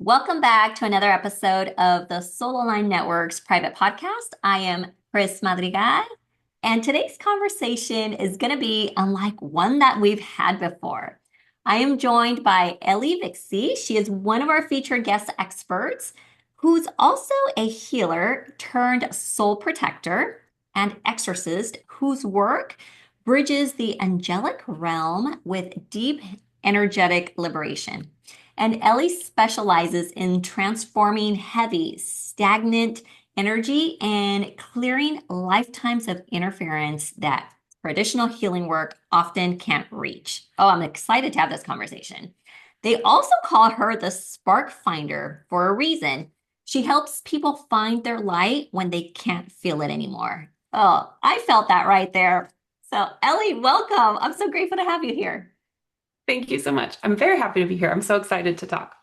Welcome back to another episode of the Soul Aligned Network's private podcast. I am Criss Madrigal, and today's conversation is going to be unlike one that we've had before. I am joined by 𝗖𝗿𝗶𝘀𝗀. She is one of our featured guest experts who's also a healer turned soul protector and exorcist whose work bridges the angelic realm with deep energetic liberation. And Ellie specializes in transforming heavy, stagnant energy and clearing lifetimes of interference that traditional healing work often can't reach. Oh, I'm excited to have this conversation. They also call her the spark finder for a reason. She helps people find their light when they can't feel it anymore. Oh, I felt that right there. So, Ellie, welcome. I'm so grateful to have you here. Thank you so much. I'm very happy to be here. I'm so excited to talk.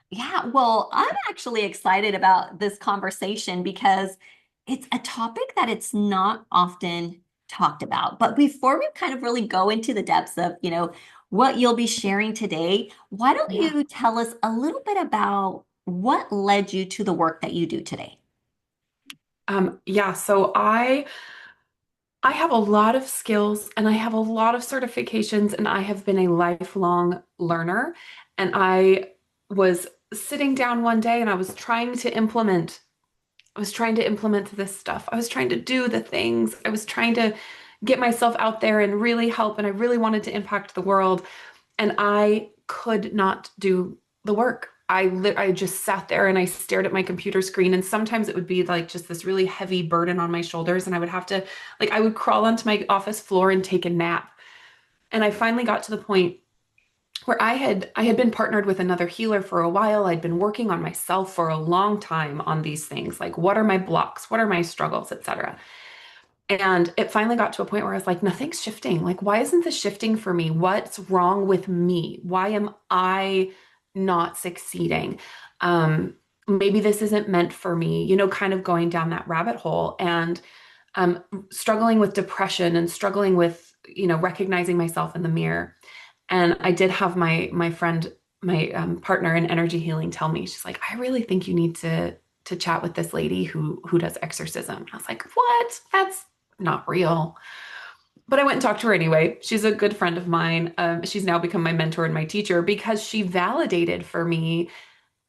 Yeah, well, I'm actually excited about this conversation because it's a topic that it's not often talked about. But before we kind of really go into the depths of, what you'll be sharing today, why don't Yeah. you tell us a little bit about what led you to the work that you do today? So I have a lot of skills and I have a lot of certifications and I have been a lifelong learner. And I was sitting down one day and I was trying to implement this stuff. I was trying to do the things. I was trying to get myself out there and really help and I really wanted to impact the world. And I could not do the work. I just sat there and I stared at my computer screen, and sometimes it would be like just this really heavy burden on my shoulders, and I would have to I would crawl onto my office floor and take a nap. And I finally got to the point where I had been partnered with another healer for a while. I'd been working on myself for a long time on these things, like what are my blocks, what are my struggles, etc. And it finally got to a point where I was like, nothing's shifting. Like, why isn't this shifting for me? What's wrong with me? Why am I not succeeding? Maybe this isn't meant for me, kind of going down that rabbit hole and struggling with depression and struggling with, recognizing myself in the mirror. And I did have my friend, my partner in energy healing tell me, she's like, I really think you need to chat with this lady who does exorcism. And I was like, what? That's not real. But I went and talked to her anyway. She's a good friend of mine. She's now become my mentor and my teacher because she validated for me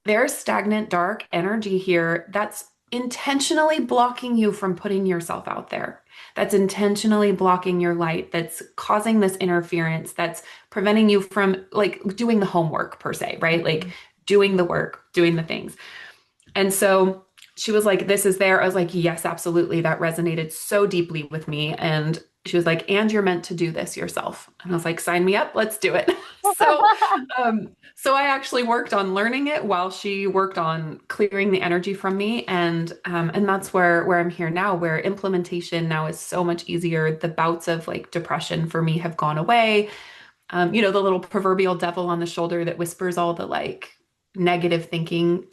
there's stagnant, dark energy here that's intentionally blocking you from putting yourself out there. That's intentionally blocking your light, that's causing this interference, that's preventing you from doing the homework per se, right? Like doing the work, doing the things. And so she was like, this is there. I was like, yes, absolutely. That resonated so deeply with me. And she was like, and you're meant to do this yourself. And I was like, sign me up, let's do it. So, so I actually worked on learning it while she worked on clearing the energy from me. And that's where I'm here now, where implementation now is so much easier. The bouts of like depression for me have gone away. The little proverbial devil on the shoulder that whispers all the like negative thinking.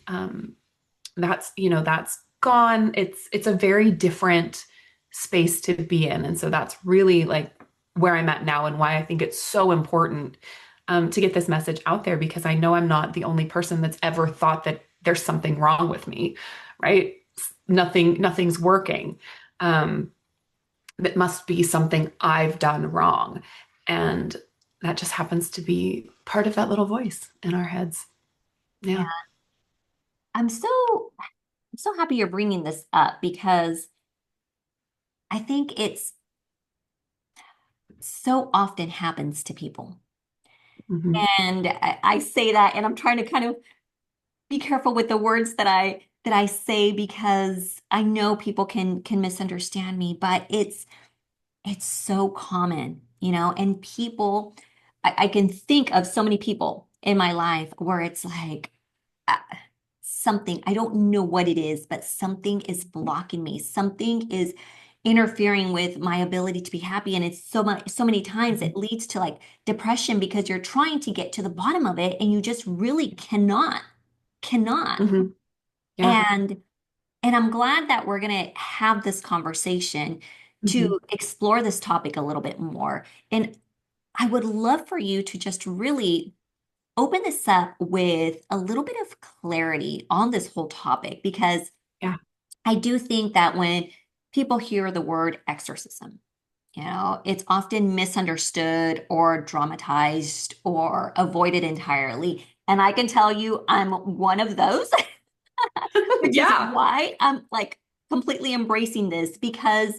That's gone. It's a very different space to be in. And so that's really like where I'm at now and why I think it's so important to get this message out there, because I know I'm not the only person that's ever thought that there's something wrong with me, right? Nothing's working. That must be something I've done wrong. And that just happens to be part of that little voice in our heads. Yeah, Yeah. I'm so happy you're bringing this up because I think it's so often happens to people. Mhm. And I say that, and I'm trying to kind of be careful with the words that I say because I know people can misunderstand me, but it's so common, and people, I can think of so many people in my life where it's like uh, something, I don't know what it is, but something is blocking me. Something is interfering with my ability to be happy. And it's so many times it leads to like depression because you're trying to get to the bottom of it and you just really cannot. Mhm. Yeah. And I'm glad that we're going to have this conversation Mhm. to explore this topic a little bit more. And I would love for you to just really open this up with a little bit of clarity on this whole topic because Yeah. I do think that when people hear the word exorcism, it's often misunderstood or dramatized or avoided entirely. And I can tell you, I'm one of those, which is Yeah. why I'm like completely embracing this because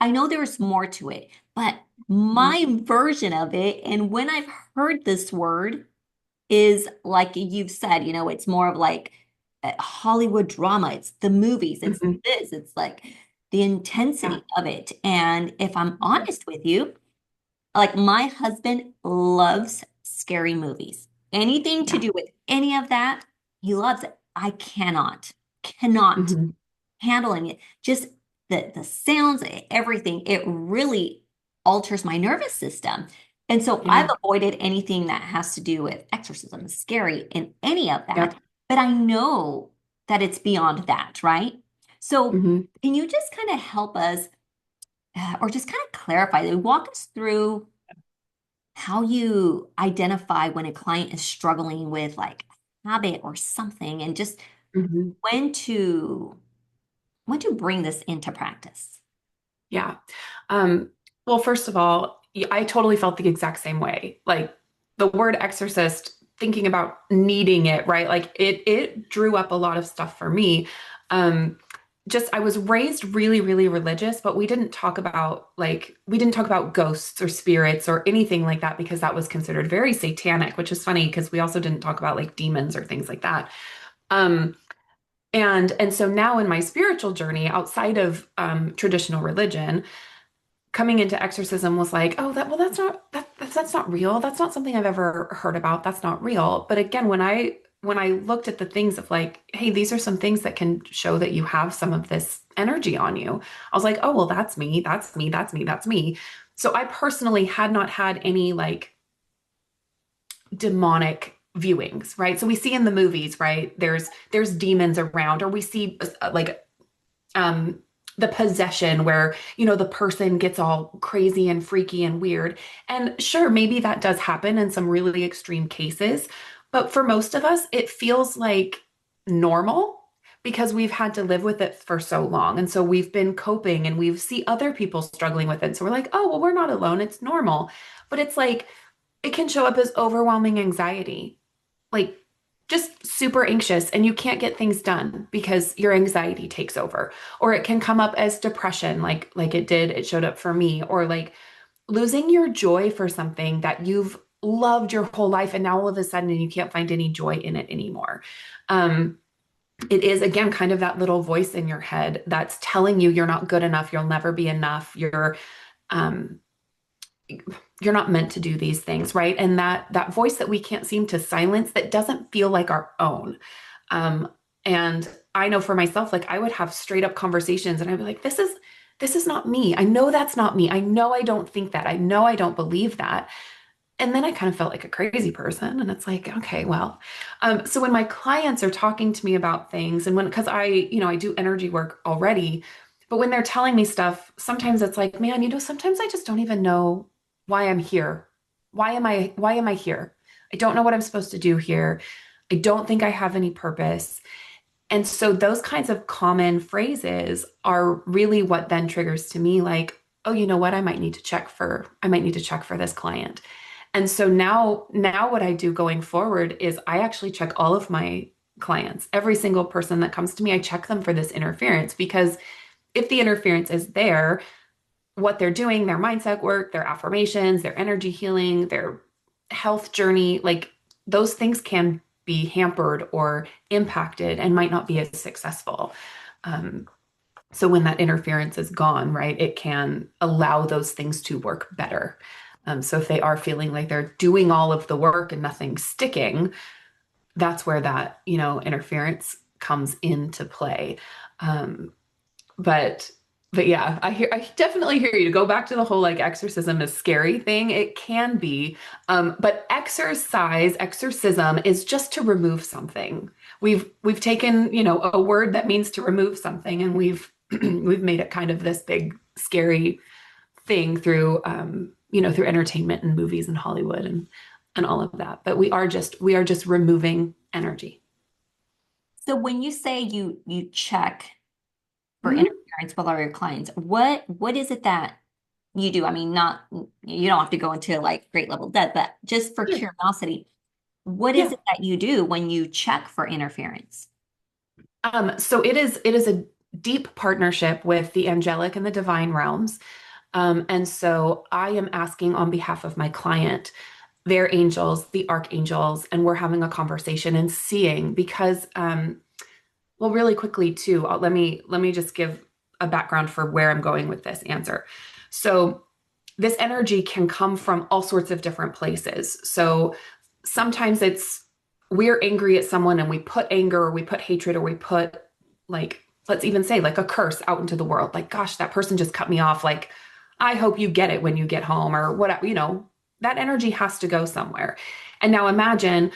I know there's more to it. But Mhm. my version of it, and when I've heard this word, is like you've said, it's more of like Hollywood drama. It's the movies, it's Mhm. this, it's like the Yeah. intensity of it. And if I'm Mhm. honest with you, like my husband loves scary movies. Anything to Yeah. do with any of that, he loves it. I cannot Mhm. handling it. Just the sounds, everything, it really alters my nervous system. And so I've Yeah. avoided anything that has to do with exorcism, scary, and any of that. Yep. But I know that it's beyond that, right? So Mhm. can you just kind of help us, or just kind of clarify, walk us through how you identify when a client is struggling with like habit or something, and just Mhm. when to bring this into practice. Yeah. Um, well, first of all, I totally felt the exact same way. Like the word exorcist, thinking about needing it, right? Like it drew up a lot of stuff for me. Um, just I was raised really, really religious, but we didn't talk about ghosts or spirits or anything like that because that was considered very satanic, which is funny because we also didn't talk about like demons or things like that. Um, and so now in my spiritual journey outside of traditional religion, coming into exorcism was like, oh, that's not real. That's not something I've ever heard about. That's not real. But again, when I looked at the things of like, hey, these are some things that can show that you have some of this energy on you. I was like, oh, well, that's me. That's me. That's me. That's me. So I personally had not had any like demonic viewings, right? So we see in the movies, right? There's demons around, or we see like um the possession where the person gets all crazy and freaky and weird, and sure, maybe that does happen in some really extreme cases, but for most of us it feels like normal because we've had to live with it for so long, and so we've been coping and we see other people struggling with it, so we're like, oh well, we're not alone, it's normal. But it's like it can show up as overwhelming anxiety, like just super anxious, and you can't get things done because your anxiety takes over. Or it can come up as depression, like it showed up for me, or like losing your joy for something that you've loved your whole life and now all of a sudden you can't find any joy in it anymore. um it is again kind of that little voice in your head that's telling you you're not good enough, you'll never be enough, um you're not meant to do these things, right? And that voice that we can't seem to silence, that doesn't feel like our own. um and I know for myself, like I would have straight up conversations and I'd be like, this is not me, I know that's not me, I know I don't think that, I know I don't believe that. And then I kind of felt like a crazy person, and it's like, okay, well, so when my clients are talking to me about things, and when, because I do energy work already, but when they're telling me stuff, sometimes it's like, man, sometimes I just don't even know why I'm here. Why am I here? I don't know what I'm supposed to do here. I don't think I have any purpose. And so those kinds of common phrases are really what then triggers to me like, oh, you know what? I might need to check for this client. And so now what I do going forward is I actually check all of my clients. Every single person that comes to me, I check them for this interference, because if the interference is there, what they're doing, their mindset work, their affirmations, their energy healing, their health journey, like those things can be hampered or impacted and might not be as successful. Um, so when that interference is gone, right, it can allow those things to work better. So if they are feeling like they're doing all of the work and nothing's sticking, that's where that, interference comes into play. Um, but but yeah, I definitely hear you. To go back to the whole like exorcism is scary thing, it can be. But exorcism is just to remove something. We've taken, a word that means to remove something, and we've we've made it kind of this big scary thing through through entertainment and movies and Hollywood. And and all of that. But we are just removing energy. So when you say you check for Mhm. interference with all your clients, what is it that you do? I mean, not you don't have to go into like great level depth, but just for Yeah. curiosity, what is Yeah. it that you do when you check for interference? So it is a deep partnership with the angelic and the divine realms. And so I am asking on behalf of my client, their angels, the archangels, and we're having a conversation and seeing because well, really quickly too, let me just give a background for where I'm going with this answer. So this energy can come from all sorts of different places. So sometimes it's we're angry at someone and we put anger or we put hatred or we put like let's even say like a curse out into the world. Like gosh, that person just cut me off. Like I hope you get it when you get home or whatever, that energy has to go somewhere. And now imagine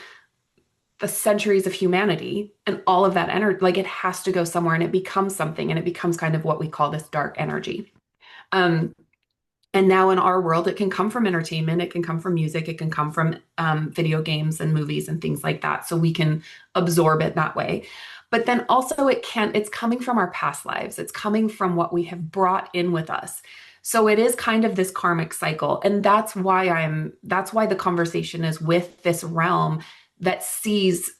the centuries of humanity and all of that energy, like it has to go somewhere and it becomes something and it becomes kind of what we call this dark energy. Um, and now in our world, it can come from entertainment, it can come from music, it can come from video games and movies and things like that. So we can absorb it that way. But then also it's coming from our past lives. It's coming from what we have brought in with us. So it is kind of this karmic cycle. And that's why the conversation is with this realm that sees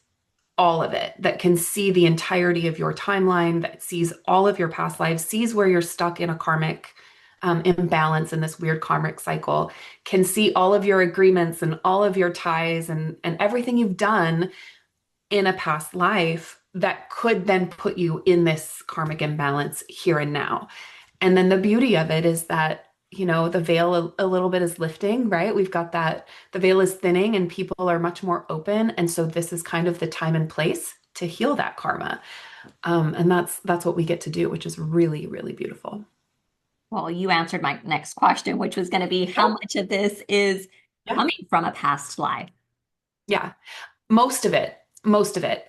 all of it, that can see the entirety of your timeline, that sees all of your past lives, sees where you're stuck in a karmic imbalance in this weird karmic cycle, can see all of your agreements and all of your ties and everything you've done in a past life that could then put you in this karmic imbalance here and now. And then the beauty of it is that, the veil a little bit is lifting, right? We've got that, the veil is thinning and people are much more open. And so this is kind of the time and place to heal that karma. And that's what we get to do, which is really, really beautiful. Well, you answered my next question, which was going to be how Oh, much of this is yeah. coming from a past life? Yeah. Most of it, most of it.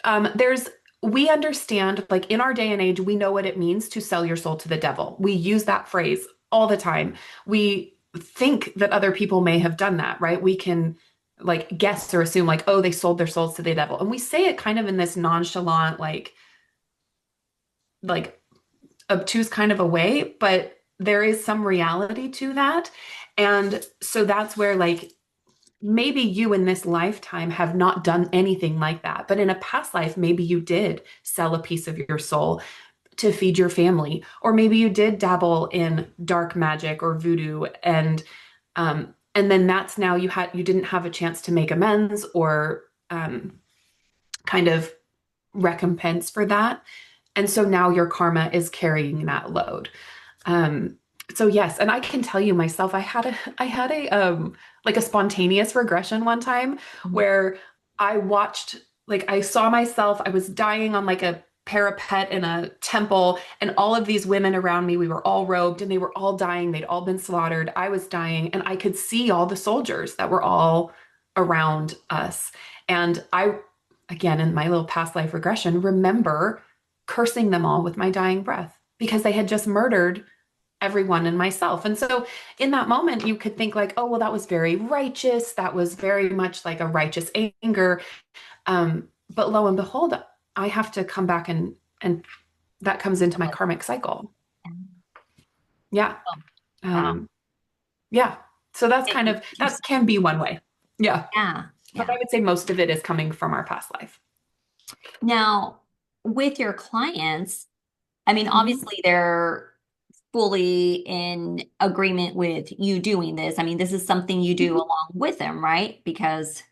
We understand, like in our day and age, we know what it means to sell your soul to the devil. We use that phrase all the time. We think that other people may have done that, right? We can like guess or assume like, oh, they sold their souls to the devil. And we say it kind of in this nonchalant, like obtuse kind of a way, but there is some reality to that. And so that's where like maybe you in this lifetime have not done anything like that, but in a past life, maybe you did sell a piece of your soul to feed your family, or maybe you did dabble in dark magic or voodoo, and then that's now you didn't have a chance to make amends or kind of recompense for that, and so now your karma is carrying that load. Um, so yes, and I can tell you myself, I had a like a spontaneous regression one time where I watched like I saw myself, I was dying on like a parapet in a temple, and all of these women around me, we were all robed and they were all dying, they'd all been slaughtered. I was dying, and I could see all the soldiers that were all around us. And I, again, in my little past life regression, remember cursing them all with my dying breath because they had just murdered everyone and myself. And so in that moment, you could think like, oh, well, that was very righteous. That was very much like a righteous anger. But lo and behold, I have to come back and that comes into my karmic cycle. Yeah. Oh, wow. Um, yeah. So that's It- kind of, that Just, can be one way. Yeah. yeah, But yeah. I would say most of it is coming from our past life. Now, with your clients, I mean, Mhm. obviously they're fully in agreement with you doing this. I mean, this is something you do Mhm. along with them, right? Because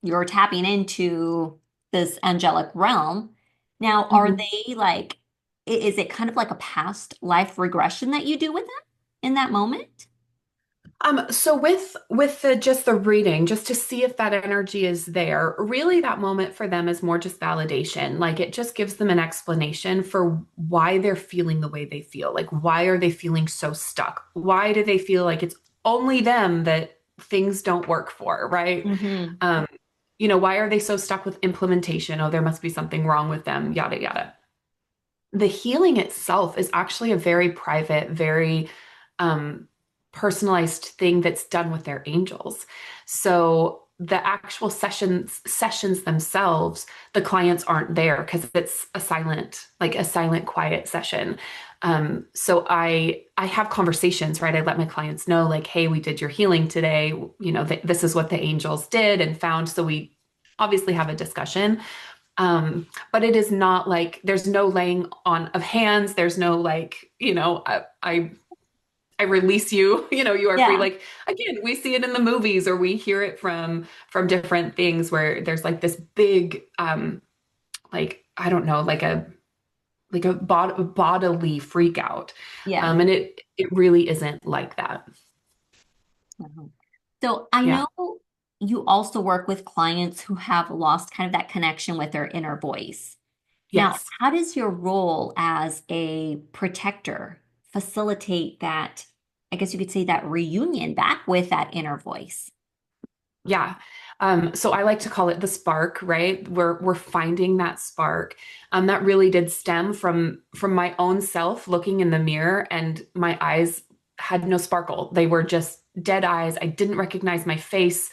you're tapping into this angelic realm. Now, are Mhm. they like, is it kind of like a past life regression that you do with them in that moment? So with the just the reading, just to see if that energy is there, really that moment for them is more just validation. Like it just gives them an explanation for why they're feeling the way they feel. Like why are they feeling so stuck? Why do they feel like it's only them that things don't work for, right? Hmm. Um, why are they so stuck with implementation? Oh, there must be something wrong with them, yada yada. The healing itself is actually a very private, very um, personalized thing that's done with their angels. So the actual sessions themselves, the clients aren't there because it's a silent, like a silent, quiet session. So I have conversations, right? I let my clients know, like, hey, we did your healing today. You know, this is what the angels did and found. So we obviously have a discussion. But it is not like there's no laying on of hands. There's no like, I release you, you are free. Yeah. Like again, we see it in the movies or we hear it from different things where there's like this big like I don't know, like a bodily freak out. Yeah. And it really isn't like that. Mhm. So I Yeah. know you also work with clients who have lost kind of that connection with their inner voice. Now, Yes. how does your role as a protector facilitate that, I guess you could say that reunion back with that inner voice? Yeah. So I like to call it the spark, right? We're finding that spark. That really did stem from my own self looking in the mirror, and my eyes had no sparkle. They were just dead eyes. I didn't recognize my face.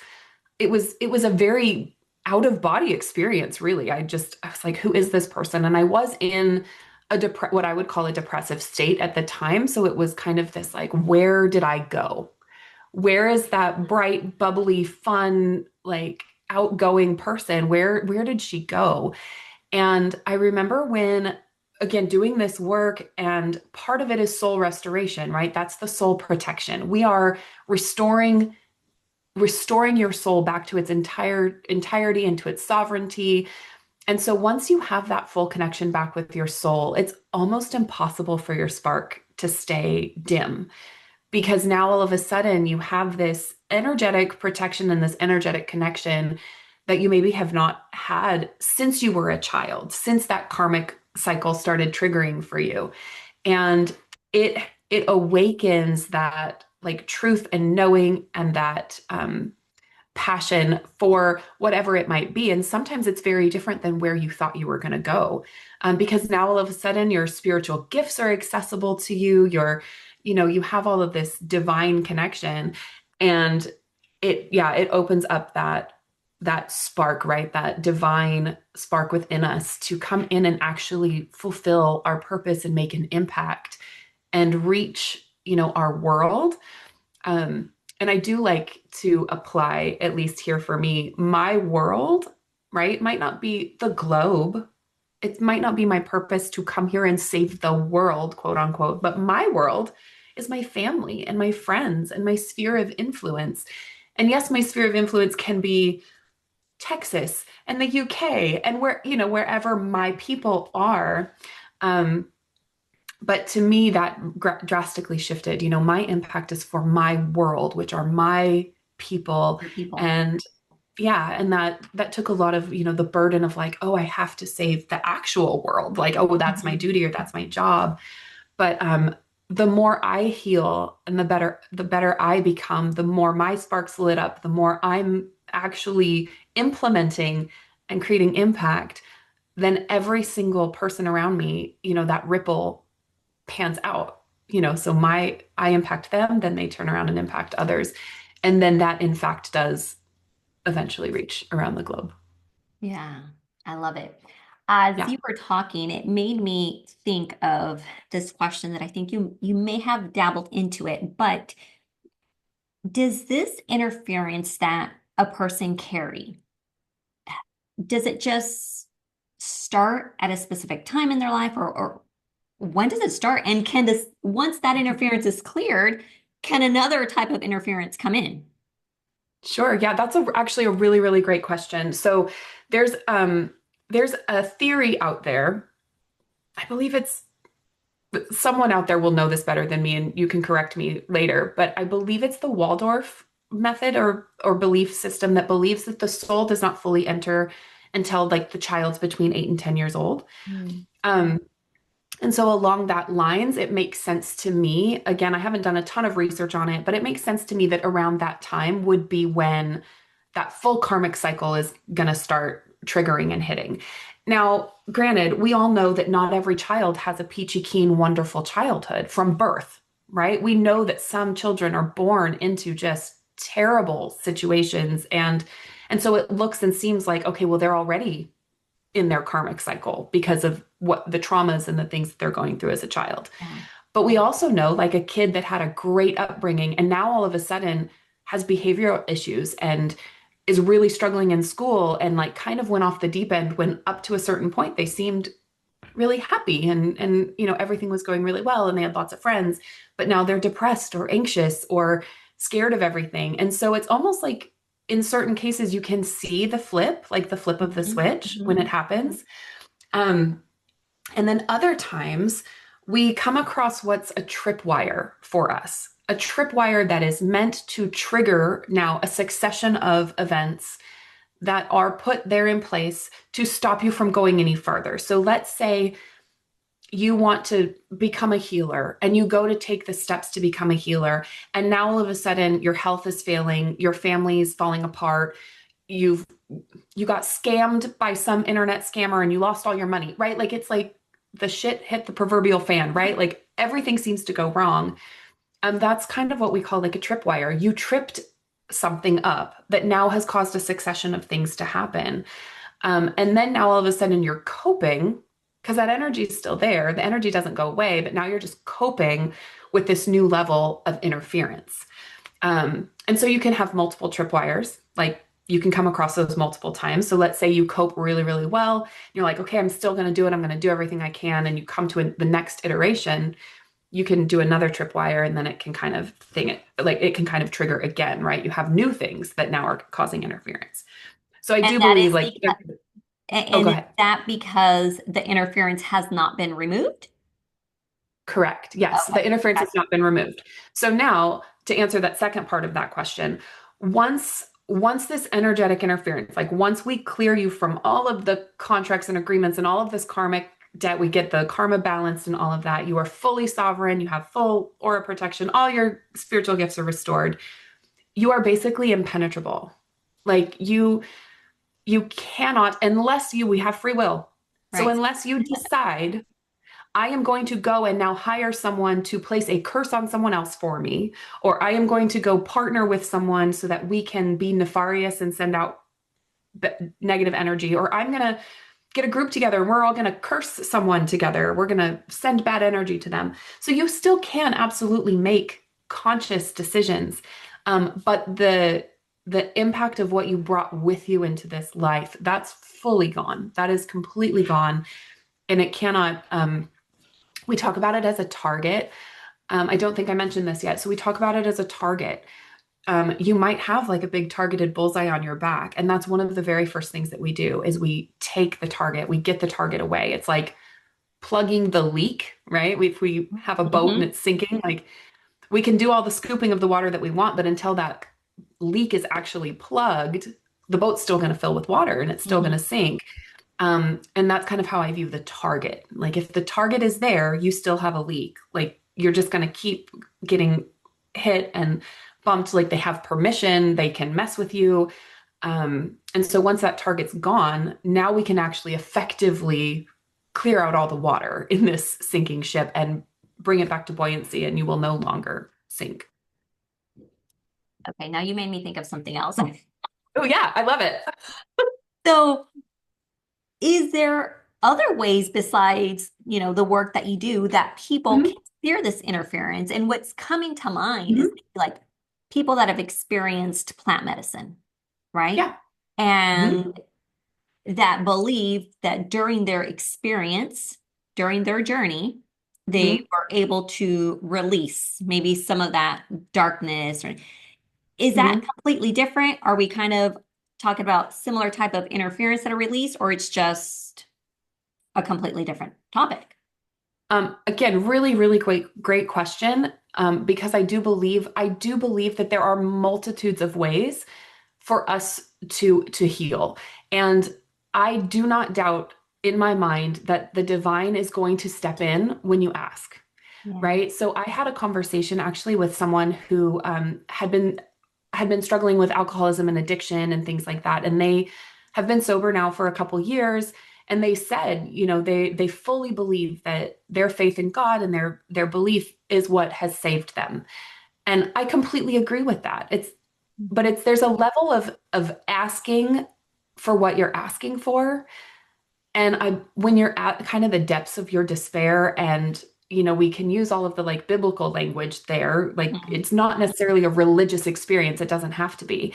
It was a very out of body experience, really. I was like, who is this person? And I was in what I would call a depressive state at the time. So it was kind of this like, where did I go? Where is that bright, bubbly, fun, like outgoing person? Where did she go? And I remember when again doing this work, and part of it is soul restoration, right? That's the soul protection. We are restoring your soul back to its entirety and to its sovereignty. And so once you have that full connection back with your soul, it's almost impossible for your spark to stay dim, because now all of a sudden you have this energetic protection and this energetic connection that you maybe have not had since you were a child, since that karmic cycle started triggering for you. And it it awakens that like truth and knowing and that passion for whatever it might be. And sometimes it's very different than where you thought you were going to go. Because now all of a sudden your spiritual gifts are accessible to you. You have all of this divine connection, and it opens up that spark, right? That divine spark within us to come in and actually fulfill our purpose and make an impact and reach, our world. And I do like to apply, at least here for me, my world, right? Might not be the globe. It might not be my purpose to come here and save the world, quote unquote, but my world is my family and my friends and my sphere of influence. And yes, my sphere of influence can be Texas and the UK and wherever my people are. Um, but to me, that drastically shifted. My impact is for my world, which are my people. Your people. And yeah, and that took a lot of, the burden of like, oh, I have to save the actual world. Like, oh, that's my Mhm. duty or that's my job. But the more I heal and the better I become, the more my sparks lit up, the more I'm actually implementing and creating impact, then every single person around me, that ripple pans out. So I impact them, then they turn around and impact others. And then that in fact does eventually reach around the globe. Yeah, I love it. As Yeah. you were talking, it made me think of this question that I think you may have dabbled into it, but does this interference that a person carry, does it just start at a specific time in their life, or when does it start? And can this, once that interference is cleared, can another type of interference come in? Sure. Yeah, that's actually a really, really great question. So there's um there's a theory out there. I believe it's someone out there will know this better than me, and you can correct me later, but I believe it's the Waldorf method or belief system that believes that the soul does not fully enter until like the child's between 8 and 10 years old. Hmm. Um, and so along that lines, it makes sense to me. Again, I haven't done a ton of research on it, but it makes sense to me that around that time would be when that full karmic cycle is going to start triggering and hitting. Now, granted, we all know that not every child has a peachy keen, wonderful childhood from birth, right? We know that some children are born into just terrible situations, and And so it looks and seems like, okay, well, they're already in their karmic cycle because of what the traumas and the things that they're going through as a child. Yeah. But we also know like a kid that had a great upbringing and now all of a sudden has behavioral issues and is really struggling in school and like kind of went off the deep end when up to a certain point they seemed really happy and everything was going really well and they had lots of friends, but now they're depressed or anxious or scared of everything. And so it's almost like in certain cases you can see the flip, like the flip of the Mhm, switch when mhm. it happens. Um, and then other times we come across what's a tripwire for us, a tripwire that is meant to trigger now a succession of events that are put there in place to stop you from going any further. So let's say you want to become a healer and you go to take the steps to become a healer, and now all of a sudden your health is failing, your family's falling apart, you've you got scammed by some internet scammer and you lost all your money, right? Like it's like the shit hit the proverbial fan, right? Like everything seems to go wrong. That's kind of what we call like a tripwire. You tripped something up that now has caused a succession of things to happen. And then now all of a sudden you're coping because that energy is still there. The energy doesn't go away, but now you're just coping with this new level of interference. And so you can have multiple tripwires, like you can come across those multiple times. So let's say you cope really, really well. You're like, okay, I'm still going to do it. I'm going to do everything I can. And you come to the next iteration, you can do another tripwire and then it can kind of thing it like it can kind of trigger again, right? You have new things that now are causing interference. So I And do that believe is like, because, oh, and go is ahead. that because the interference has not been removed? Correct. Yes, Okay. the interference has Gotcha. not been removed. So now to answer that second part of that question, once this energetic interference, like once we clear you from all of the contracts and agreements and all of this karmic debt, we get the karma balanced and all of that, you are fully sovereign, you have full aura protection, all your spiritual gifts are restored. You are basically impenetrable. Like you cannot unless we have free will. So Right. unless you decide I am going to go and now hire someone to place a curse on someone else for me, or I am going to go partner with someone so that we can be nefarious and send out negative energy, or I'm going to get a group together and we're all going to curse someone together. We're going to send bad energy to them. So you still can absolutely make conscious decisions. But the impact of what you brought with you into this life, that's fully gone. That is completely gone. And it cannot, we talk about it as a target. I don't think I mentioned this yet. So we talk about it as a target. You might have like a big targeted bullseye on your back. And that's one of the very first things that we do is we take the target, we get the target away. It's like plugging the leak, right? If we have a boat and Hmm. it's sinking, like we can do all the scooping of the water that we want, but until that leak is actually plugged, the boat's still going to fill with water and it's still going to Hmm. sink. And that's kind of how I view the target. Like if the target is there, you still have a leak. Like you're just going to keep getting hit and bumped. Like they have permission, they can mess with you. And so once that target's gone, now we can actually effectively clear out all the water in this sinking ship and bring it back to buoyancy, and you will no longer sink. Okay, now you made me think of something else. Oh, yeah, I love it. So, is there other ways besides, the work that you do that people can Mhm, fear this interference? And what's coming to mind is mhm, like people that have experienced plant medicine, right? yeah. Mhm, And that believe that during their experience, during their journey, they mhm, were able to release maybe some of that darkness. Or is that mhm. completely different? Are we kind of talking about similar type of interference that are released, or it's just a completely different topic? Again, really, really great question. Because I do believe that there are multitudes of ways for us to heal. And I do not doubt in my mind that the divine is going to step in when you ask, Yeah. right? So I had a conversation actually with someone who had been struggling with alcoholism and addiction and things like that, and they have been sober now for a couple years. And they said, they fully believe that their faith in God and their belief is what has saved them. And I completely agree with that. but there's a level of asking for what you're asking for. And when you're at kind of the depths of your despair, and we can use all of the like biblical language there. Like Mhm. it's not necessarily a religious experience. It doesn't have to be.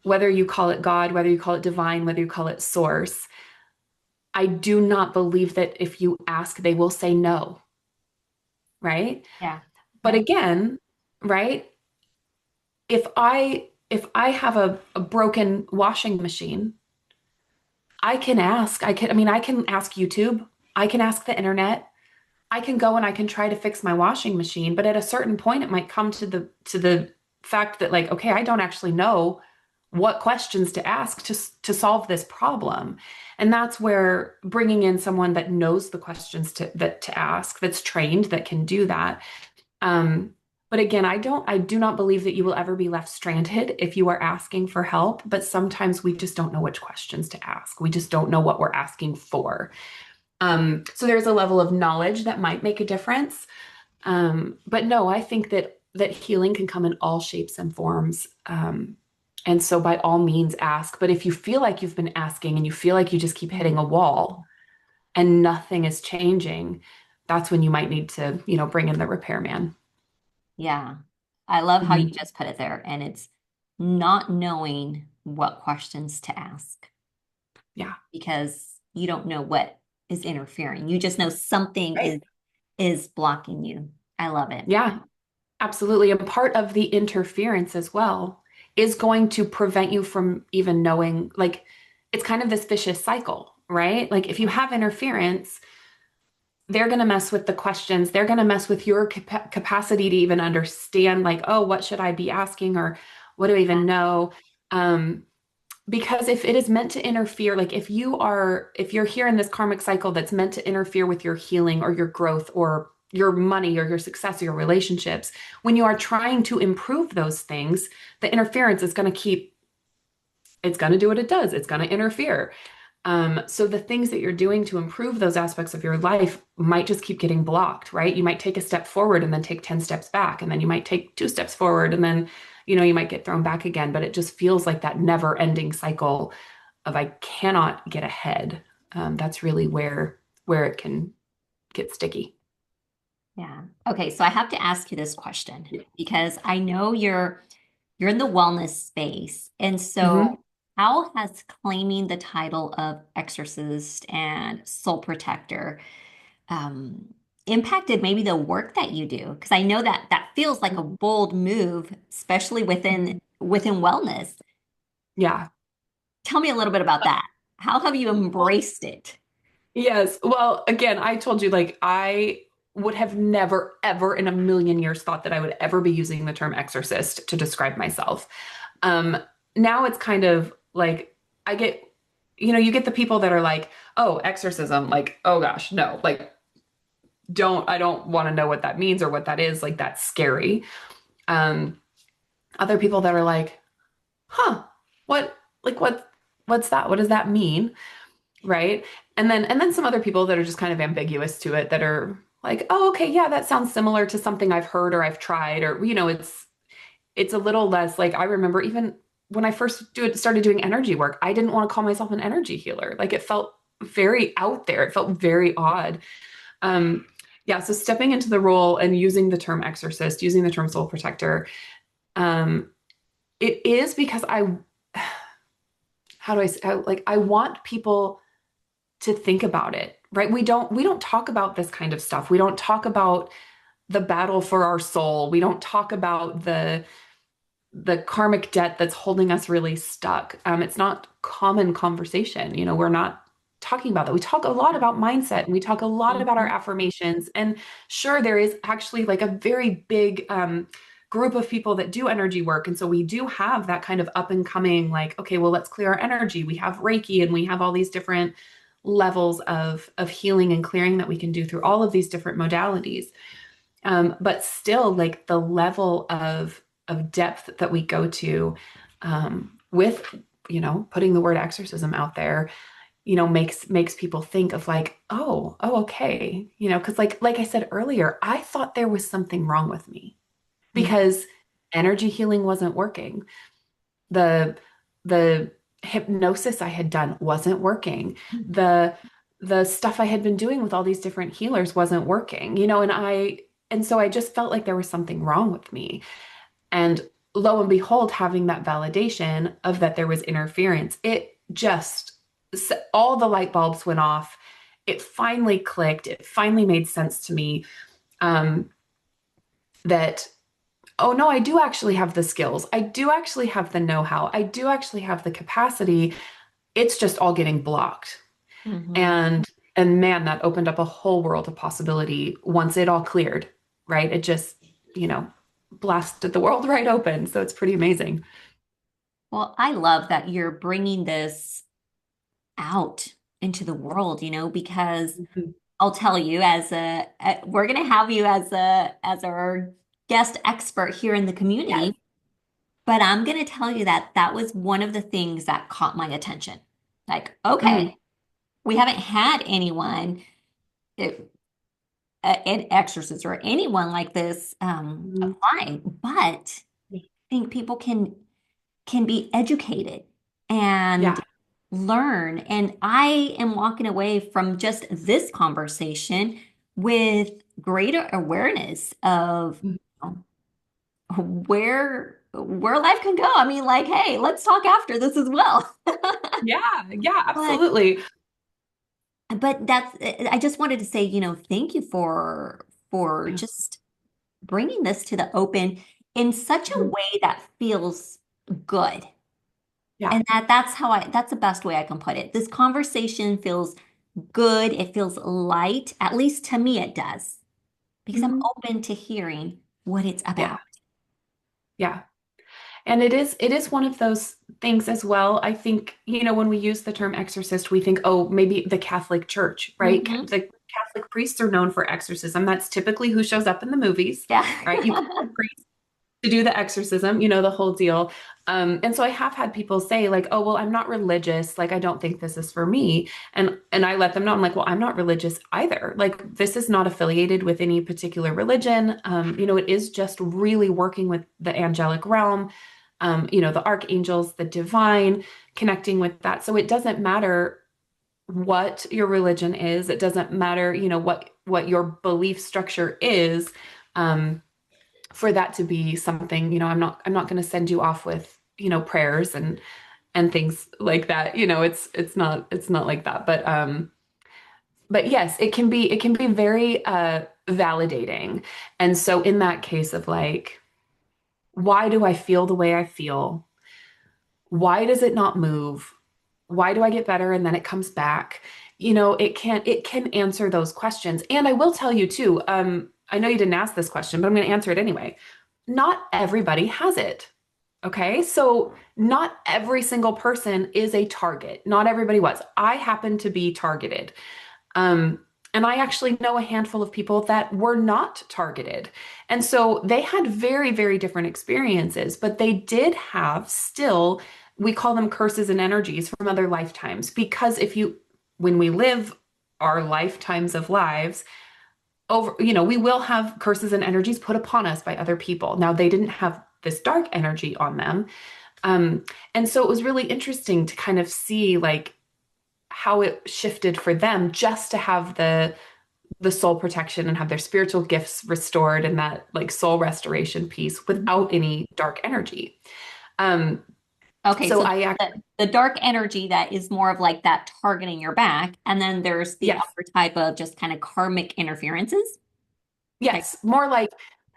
Whether you call it God, whether you call it divine, whether you call it source, I do not believe that if you ask, they will say no, right? Yeah. But Yeah. again, right? If I have a broken washing machine, I can ask YouTube, I can ask the internet, I can go and I can try to fix my washing machine, but at a certain point it might come to the fact that like, okay, I don't actually know what questions to ask to solve this problem. And that's where bringing in someone that knows the questions to ask, that's trained, that can do that. Um, but again, I do not believe that you will ever be left stranded if you are asking for help, but sometimes we just don't know which questions to ask. We just don't know what we're asking for. So there's a level of knowledge that might make a difference. But no, I think that healing can come in all shapes and forms. And so by all means ask. But if you feel like you've been asking and you feel like you just keep hitting a wall and nothing is changing, that's when you might need to, bring in the repairman. Yeah. I love how you Mhm. just put it there. And it's not knowing what questions to ask Yeah. because you don't know what is interfering. You just know something Right. is blocking you. I love it. Yeah, absolutely. And part of the interference as well is going to prevent you from even knowing, like, it's kind of this vicious cycle, right? Like, if you have interference, they're going to mess with the questions. They're going to mess with your capacity to even understand, like, oh, what should I be asking? Or what do I even know? Um, because if it is meant to interfere, like if you're here in this karmic cycle that's meant to interfere with your healing or your growth or your money or your success or your relationships, when you are trying to improve those things, the interference is going to it's going to do what it does. It's going to interfere. So the things that you're doing to improve those aspects of your life might just keep getting blocked, right? You might take a step forward and then take 10 steps back, and then you might take 2 steps forward and then, you might get thrown back again, but it just feels like that never ending cycle of I cannot get ahead. That's really where it can get sticky. Yeah. Okay, so I have to ask you this question because I know you're in the wellness space. And so Hmm. how has claiming the title of exorcist and soul protector impacted maybe the work that you do? Because I know that that feels like a bold move, especially within wellness. Yeah. Tell me a little bit about that. How have you embraced it? Yes. Well, again, I told you, like, I would have never, ever in a million years thought that I would ever be using the term exorcist to describe myself. Um, Now it's kind of like I get, you get the people that are like, oh, exorcism, like, oh gosh, no, like, I don't want to know what that means or what that is. Like, that's scary. Um, Other people that are like, huh, what, like, what's that? What does that mean? Right. And then some other people that are just kind of ambiguous to it, that are like, oh, okay, yeah, that sounds similar to something I've heard or I've tried, or it's a little less like. I remember even when I first started doing energy work, I didn't want to call myself an energy healer. Like, it felt very out there. It felt very odd. Um, yeah, so stepping into the role and using the term exorcist, using the term soul protector, um, it is because how do I say, like, I want people to think about it, right? We don't talk about this kind of stuff. We don't talk about the battle for our soul. We don't talk about the karmic debt that's holding us really stuck. It's not common conversation. We're not talking about that. We talk a lot about mindset, and we talk a lot about our Mhm. affirmations. And sure, there is actually like a very big group of people that do energy work. And so we do have that kind of up and coming, like, okay, well, let's clear our energy. We have Reiki, and we have all these different levels of healing and clearing that we can do through all of these different modalities. But still, like, the level of depth that we go to with putting the word exorcism out there, makes people think of like, oh, okay, because like I said earlier, I thought there was something wrong with me, Mhm. because energy healing wasn't working. The the hypnosis I had done wasn't working. The stuff I had been doing with all these different healers wasn't working, and so I just felt like there was something wrong with me. And lo and behold, having that validation of that there was interference, it just, all the light bulbs went off. It finally clicked. It finally made sense to me, um, that, oh no, I do actually have the skills. I do actually have the know-how. I do actually have the capacity. It's just all getting blocked. Mhm. And man, that opened up a whole world of possibility once it all cleared, right? It just, you know, blasted the world right open. So it's pretty amazing. Well, I love that you're bringing this out into the world, because Mhm. I'll tell you we're going to have you as our guest expert here in the Yes. community, but I'm going to tell you that that was one of the things that caught my attention. Like, okay, Mm. we haven't had anyone, it, an exorcist or anyone like this Mhm. applying, but I think people can be educated and Yeah. learn. And I am walking away from just this conversation with greater awareness of Mhm. where life can go. I mean, like, hey, let's talk after this as well. Yeah. Yeah. But Absolutely. that's I just wanted to say, thank you for Yeah. just bringing this to the open in such a Mhm. way that feels good. Yeah. And that's the best way I can put it. This conversation feels good. It feels light. At least to me, it does. Because I'm Mhm. open to hearing what it's Yeah. about. Yeah. And it is one of those things as well. I think, when we use the term exorcist, we think, oh, maybe the Catholic Church, right? Hmm. The Catholic priests are known for exorcism. That's typically who shows up in the movies, Yeah. right? You call the priest to do the exorcism, the whole deal. And so I have had people say like, oh, well, I'm not religious. Like, I don't think this is for me. And I let them know, I'm like, well, I'm not religious either. Like, this is not affiliated with any particular religion. It is just really working with the angelic realm, the archangels, the divine, connecting with that. So it doesn't matter what your religion is. It doesn't matter, what your belief structure is. Um, for that to be something, I'm not going to send you off with, prayers and things like that. It's not like that. But yes, it can be very validating. And so in that case of like, why do I feel the way I feel? Why does it not move? Why do I get better and then it comes back? It can answer those questions. And I will tell you too, I know you didn't ask this question, but I'm going to answer it anyway. Not everybody has it. Okay. So not every single person is a target. Not everybody was. I happen to be targeted. Um, and I actually know a handful of people that were not targeted. And so they had very, very different experiences, but they did have still, we call them curses and energies from other lifetimes. Because when we live our lifetimes of lives, we will have curses and energies put upon us by other people. Now, they didn't have this dark energy on them. Um, and so it was really interesting to kind of see like how it shifted for them just to have the soul protection and have their spiritual gifts restored and that like soul restoration piece without any dark energy. Um, Okay, so so I actually, the dark energy that is more of like that targeting your back, and then there's the yes, other type of just kind of karmic interferences. Like, yes, more like,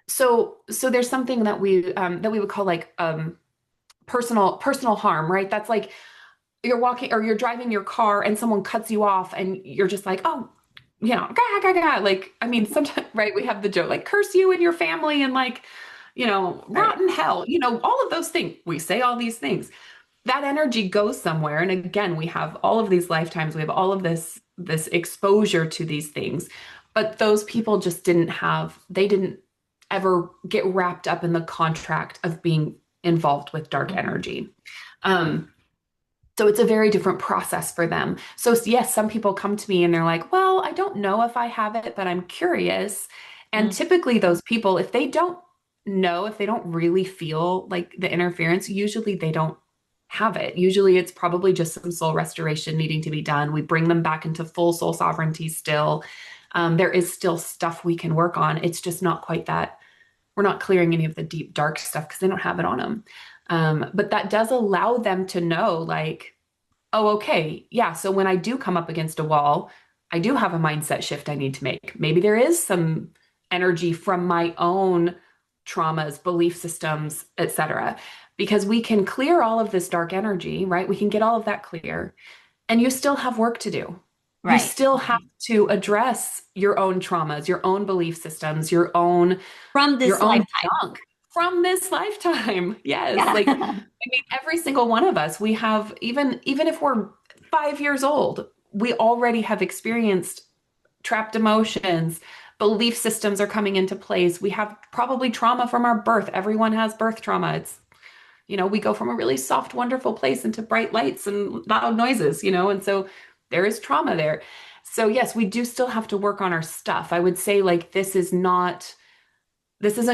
so there's something that we would call like personal harm, right? That's like you're walking or you're driving your car and someone cuts you off and you're just like, oh, gah, gah, gah. Like, I mean, sometimes, right, we have the joke, like, curse you and your family and like, right. rot in hell, all of those things. We say all these things. That energy goes somewhere. And again, we have all of these lifetimes, we have all of this exposure to these things. But those people just they didn't ever get wrapped up in the contract of being involved with dark Mhm. energy. Um, so it's a very different process for them. So yes, some people come to me and they're like, well, I don't know if I have it, but I'm curious. And Mm. typically those people, if they don't know, if they don't really feel like the interference, usually they don't have it. Usually it's probably just some soul restoration needing to be done. We bring them back into full soul sovereignty still. There is still stuff we can work on. It's just not quite that. We're not clearing any of the deep, dark stuff because they don't have it on them. But that does allow them to know, like, oh, okay, yeah. So when I do come up against a wall, I do have a mindset shift I need to make. Maybe there is some energy from my own traumas, belief systems, etc. Because we can clear all of this dark energy, right? We can get all of that clear, and you still have work to do. You Right. still have to address your own traumas, your own belief systems, From your this own lifetime. junk from this lifetime. Yes, like Yeah. I mean, every single one of us, we have, even if we're 5 years old, we already have experienced trapped emotions. Belief systems are coming into place. We have probably trauma from our birth. Everyone has birth trauma. We go from a really soft, wonderful place into bright lights and loud noises, and so there is trauma there. So yes, we do still have to work on our stuff. I would say like this isn't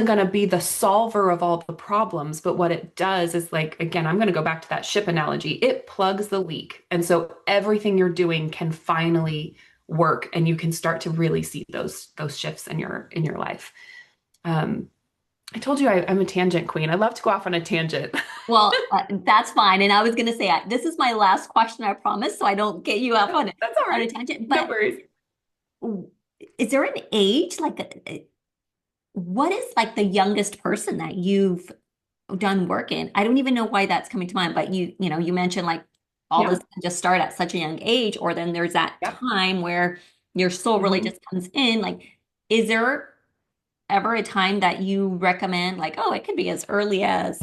going to be the solver of all the problems, but what it does is, like, again, I'm going to go back to that ship analogy. It plugs the leak. And so everything you're doing can finally work, and you can start to really see those shifts in your life. Um, I told you I'm a tangent queen. I love to go off on a tangent. Well, that's fine. And I was going to say, this is my last question, I promise, so I don't get you off No, that's all on a right. tangent. No But worries. is there an age, like, what is like the youngest person that you've done work in? I don't even know why that's coming to mind, but you mentioned like all this Yeah. can just start at such a young age, or then there's that Yep. time where your soul really Mhm. just comes in. Like, is there ever a time that you recommend, like, oh, it could be as early as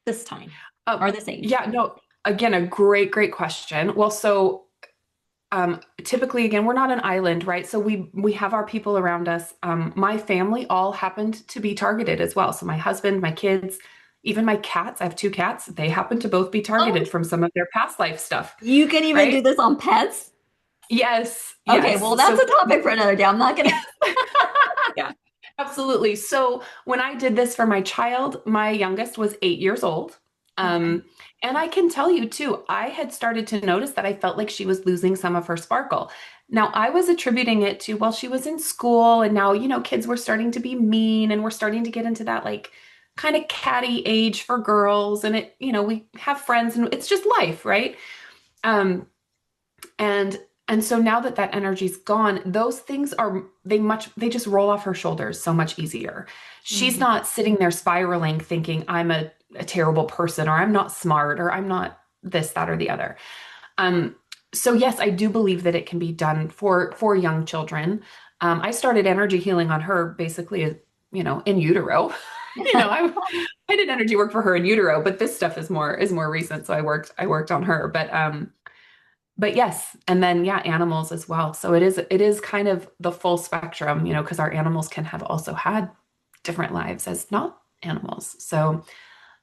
this time Um, or this age? yeah, no, again, a great, great question. Well, so typically, again, we're not an island, right? So we have our people around us. My family all happened to be targeted as well. So my husband, my kids, even my cats, I have two cats, they happen to both be Oh, targeted from some of their past life stuff, you can even do right? this on pets? Yes, Okay, well, yes. that's So a topic for another day. I'm not gonna. yes. Yeah, absolutely. So when I did this for my child, my youngest was 8 years old. Okay. Um, and I can tell you too, I had started to notice that I felt like she was losing some of her sparkle. Now, I was attributing it to, well, she was in school and now, kids were starting to be mean and we're starting to get into that like kind of catty age for girls. And we have friends and it's just life, right? Um, and so now that that energy's gone, those things they just roll off her shoulders so much easier. She's Mhm. not sitting there spiraling thinking I'm a terrible person, or I'm not smart, or I'm not this, that, or the other. Um, so yes, I do believe that it can be done for young children. I started energy healing on her basically, in utero. I did energy work for her in utero, but this stuff is more recent. So I worked on her. But yes, and then yeah, animals as well. So it is kind of the full spectrum, because our animals can have also had different lives as not animals. So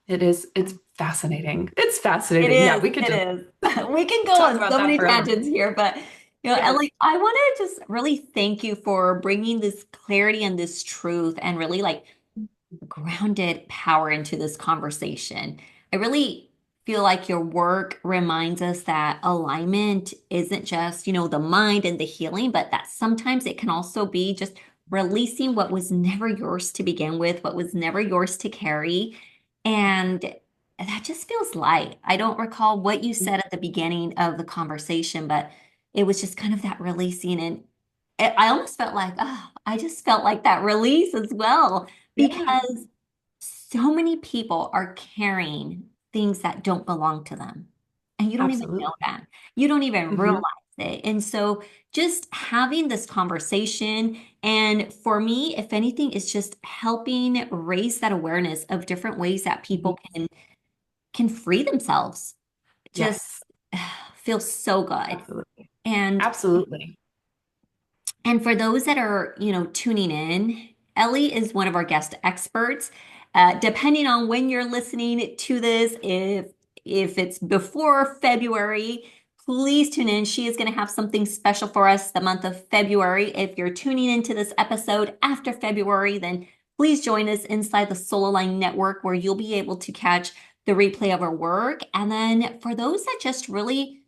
it's fascinating. It's It fascinating. Yeah, is. we could It just is. We can go talk on about so that many forever. tangents here, but Yes. Ellie, I want to just really thank you for bringing this clarity and this truth and really like grounded power into this conversation. I really feel like your work reminds us that alignment isn't just, the mind and the healing, but that sometimes it can also be just releasing what was never yours to begin with, what was never yours to carry. And that just feels light. I don't recall what you said at the beginning of the conversation, but it was just kind of that releasing. And I almost felt like, oh, I just felt like that release as well Yeah, because so many people are carrying things that don't belong to them. And you don't even know absolutely. that. You don't even realize Hmm. it. And so just having this conversation, and for me, if anything, is just helping raise that awareness of different ways that Hmm. people can free themselves. Just Yes, feels so good. absolutely. And Absolutely. And for those that are, tuning in, Ellie is one of our guest experts. Depending on when you're listening to this, if it's before February, please tune in. She is going to have something special for us the month of February. If you're tuning into this episode after February, then please join us inside the Soul Aligned Network where you'll be able to catch the replay of our work. And then for those that just really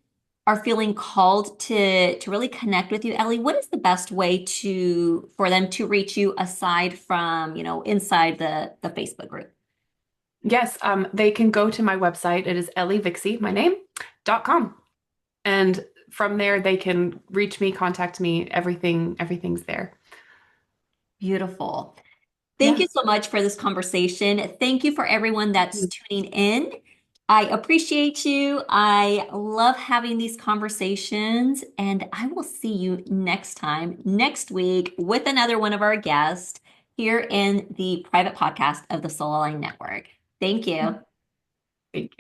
are feeling called to really connect with you, Ellie, what is the best way to for them to reach you aside from, inside the Facebook group? Yes, they can go to my website. It is 𝗖𝗿𝗶𝘀𝗀, my name, .com. And from there they can reach me, contact me, everything's there. Beautiful. Thank Yeah. you so much for this conversation. Thank you for everyone Thank that's you. tuning in. I appreciate you. I love having these conversations, and I will see you next time, next week, with another one of our guests here in the private podcast of the Soul Line Network. Thank you. Thank you.